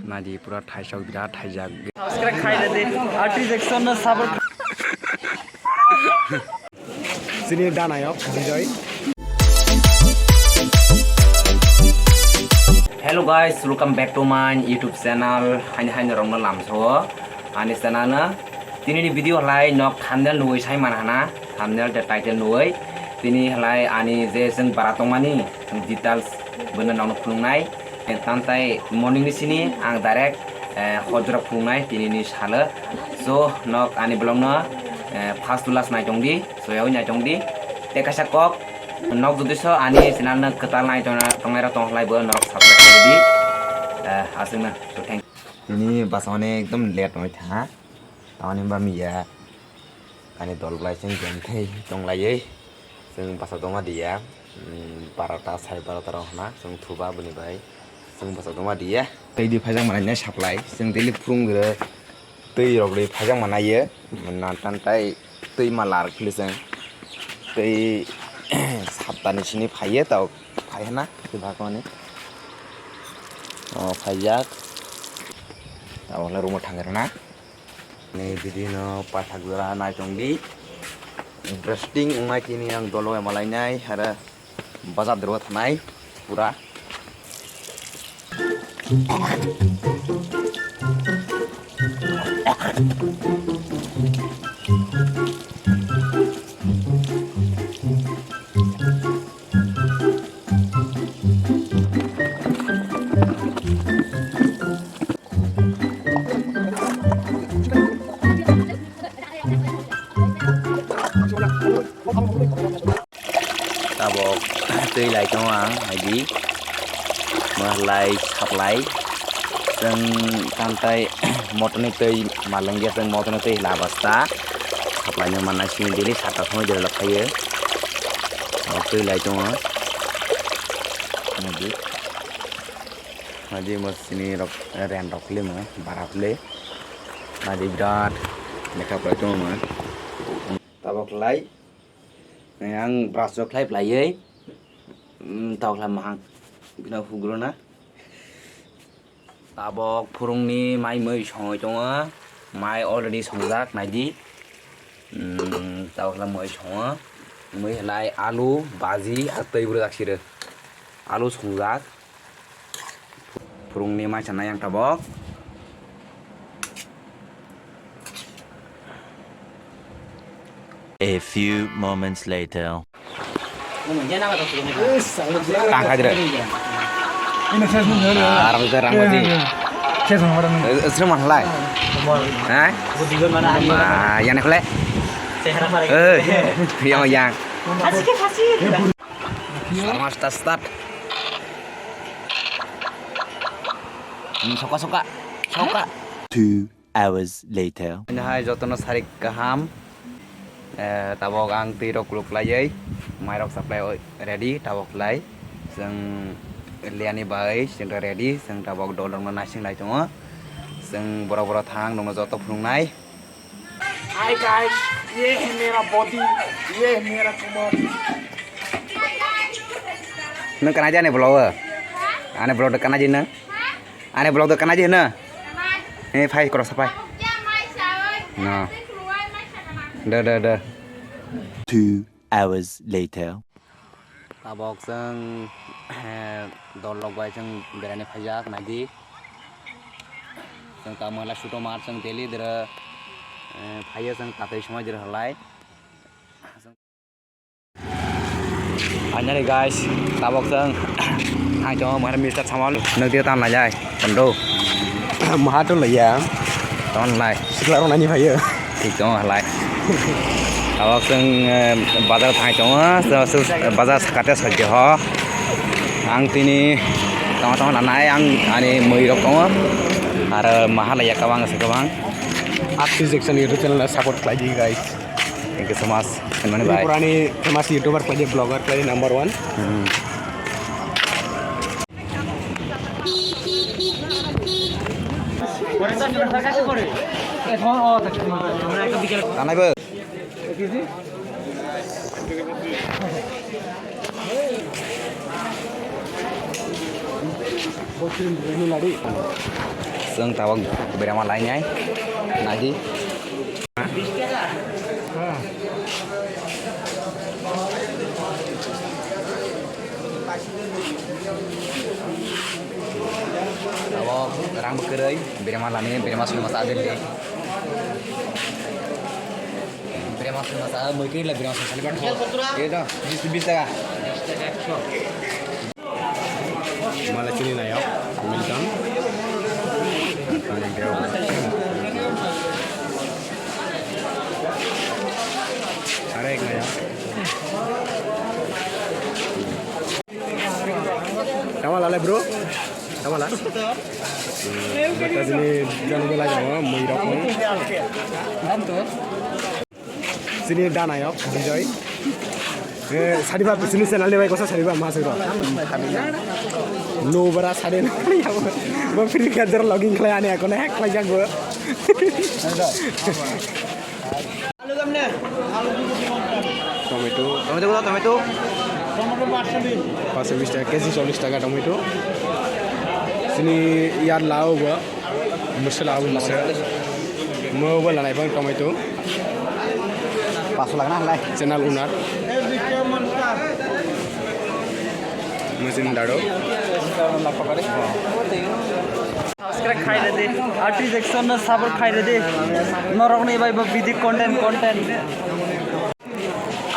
Nadi pura thaisok birat thaijak. Subscribe khai dे artist action न साबर Sini Danayok Bijoy. Hello guys, welcome back to my YouTube channel. Hanya rongna lamso. Ani channel na tini di video lai nok thumbnail nuai sai manana. Thumbnail the title nuai. Tini lai ani je jeng baratongmani details beuna nok phungnai. Tantai morning ni sini ang direct hojra phungnai tini ni sala. So nok ani belongna first to last night jongdi. So yau nya jongdi. Tekasa kok nok judiso ani channel na ketal nai tongai tong lai bo nok subscribe jadi asingna. So thank ini basone ekdom late noi tha. Tawani ba miya ani dol blai sing genthei tong lai ei. Sing basa doma dia barata sai barata rohna sing thuba buni bai. Sing basa doma dia tei di phajang mananya supply sing daily prung gre tei rok le phajang manaye nan tan tai tei malar kliseng tei saptani sini phaye tau phayna kibakoni phajak tau la rumo thangerna ni bidino pathagura nai tongdi interesting ungai kini yang dolo malai nai hara bazar dero thanai pura tabok tươi lại cho ăn hay đi mà lại sập lại dan kantai motor ni tươi mà lần dia dan motor ni tươi là basta sập lại nhưng mà nãy xin đi sập tao không giờ là phải vậy tươi lại cho ăn Naji mas sini rok ren rok le mah barat le naji berat mereka pelajar mah tabok lai yang brush rok lai pelai tau lah mahang bina fugro na tabok phurung ni mai mới soi chong mai already songjak naji tau lah mới soi mới lai alu baji atei bro jaksire alu songjak phurung ni mai sana yang tabok A few moments later. Tangkai deh. Arang terang mati. Esok mana lagi? Hah? Yang nak leh? Yang. Sama start. Soka. 2 hours later. Ini hai jotono sarik kaham. Tabok ang tirok luk lai mai rok supply ready tabok lai sang liani bai sing ready sang tabok dolong na sing lai chong sang bora thang dong joto phung nai Hi guys, ये है मेरा body, ये है मेरा कमर. nang kana jane blower ane blower kana jina ane blower kana jina phai kro sapai na Dah. 2 hours later. Tabok sang dolok bai sang berani phajak nadi sang tamala shuto mar sang teli dera phaya sang tatai samay dera halai Anya guys tabok sang hai cho mana Mr. Samal nang dia tan lai jai kondo Maha tu lah ya. ton lai Sekarang nanya saya. thì cho lại tabok sang bazar thai cho bazar sakate saje ho ang tini tong na nai ang ani moi rok ko ar mahalaya kabang se kabang Artist Action YouTube channel support lagi guys. thank you so much teman bye पुरानी famous YouTuber पहले blogger पहले number 1. tanai be Bocil ini lari. जों tabok berama lainnya lagi tabok rang bekerei berama lainnya berama sudah masa ada deh berama sudah masa mungkin lah berama sudah lebar iya dah bis taka malah sini na ya Milton ada yang ya kamu lalai bro kamu lah kita sini jangan bola jawa mau irok sini dana ya enjoy साड़ीबा business channel ले भाई कोसा साड़ीबा मास रो no बरा साड़े न या वो फिर के जर लॉगिंग खले आने को ने हैक खले जागो टमेटो टमेटो 520 টাকা কেজি 40 টাকা টমেটো सिनी यार लाओ बा मसला आउ मसला मोबा लानाय बा टमेटो 500 लागना लाय चैनल उनार मसिन दाडो सब्सक्राइब खाइरे दे आर्टिस्ट एक्सन न साबर खाइरे दे नरगने भाइ बिदि कन्टेन्ट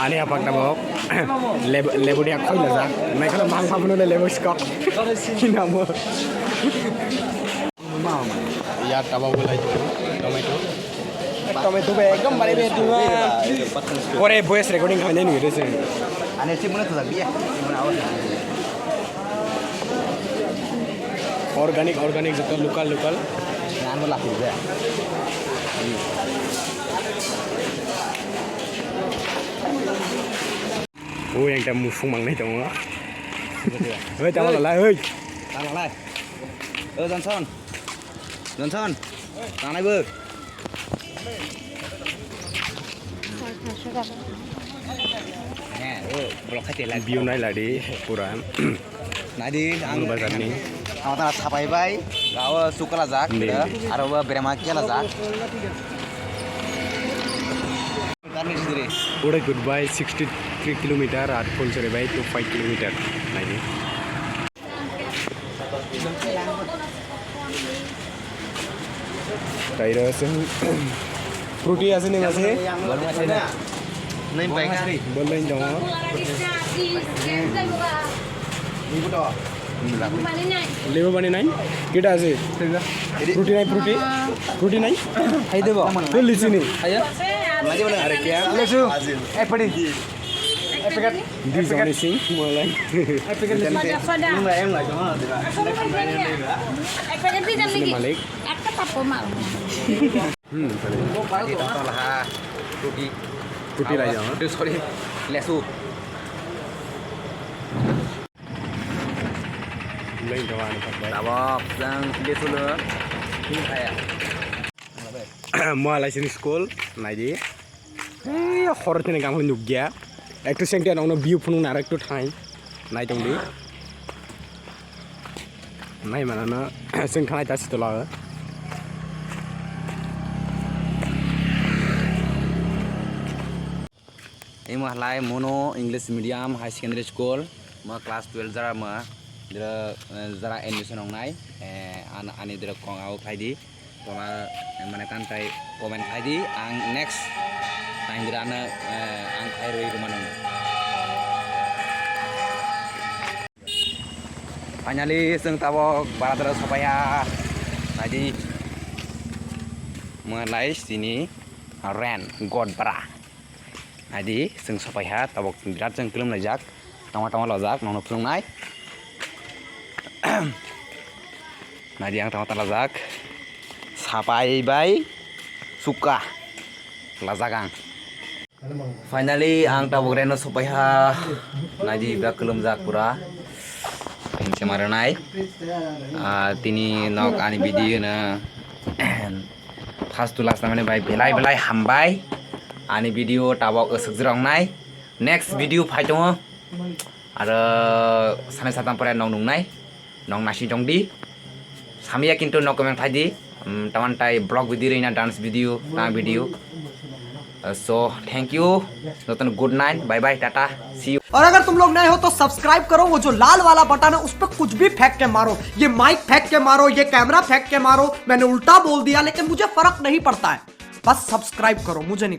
आने apa kita bawa lebu dia koi lah zak naik kalau mang mang punya lebu skok ini apa ya tahu boleh itu tomato begam balik betul ore voice recording kau ni ni sih ane sih mana tu tak dia mana awak organic jatuh lokal jangan berlaku je oh yang kita musung mang ni tu mah hei jangan lalai hei tangan lai Johnson tangan lai ber blok hati lagi view naik lah di pura nadi ang bazar ni awak sapai bai gawa suka lazak arawa berama kia lazak kami sendiri udah goodbye 63 kilometer at full sore by to 5 kilometer lagi tayo sen fruity asin ni masih baru masih ada naik baik hari boleh jangan lebu bani naik kita asyik fruity naik खाइ देबो tu lisi ni आयो maju boleh ada kya लेसु ए पडी ए packet di zone sing mulai ए packet sini Malik contoh lah fruity lah jangan sorry lesu lain jangan pakai tabok yang lesu le ini kayak Mulai sini school, naji. Horor ni kamu nuggia. Ektu sengti orang view pun narik tu time. Nai tong di. Nai mana na seng khanai tas tu lah. ini mah lai mono English medium high secondary school mah class 12 zara mah zara admission ong nai anak ani dera kong au khai di tola mana kan tai comment khai di ang next time dera na ang khai roi rumah nong finally seng tabok baradara supaya tadi mulai sini ren god bra Adi, seng supaya tabok birat seng kelum lejak, tama-tama lezak, nong nong nai. Nadi yang tama-tama lezak, sapai bay, suka, lezagang. Finally, ang tabok reno supaya nadi birat kelum jak pura. Ini cemara nai. Tini nok ani video na. Khas tu last namanya bay belai hambai. Ani video tabok sejarang nai. Next video fight dong. Ada sana satan pernah nong nai, nong nasi jong di. hamiya kintu no comment phai di taman tai blog video reina dance video na video so thank you noton good night bye bye tata see you। और अगर तुम लोग नए हो तो subscribe करो, वो जो लाल वाला बटन है उस पर कुछ भी फेंक के मारो, ये माइक फेंक के मारो, ये कैमरा फेंक के मारो, मैंने उल्टा बोल दिया लेकिन मुझे फर्क नहीं पड़ता है, बस सब्सक्राइब करो, मुझे नहीं।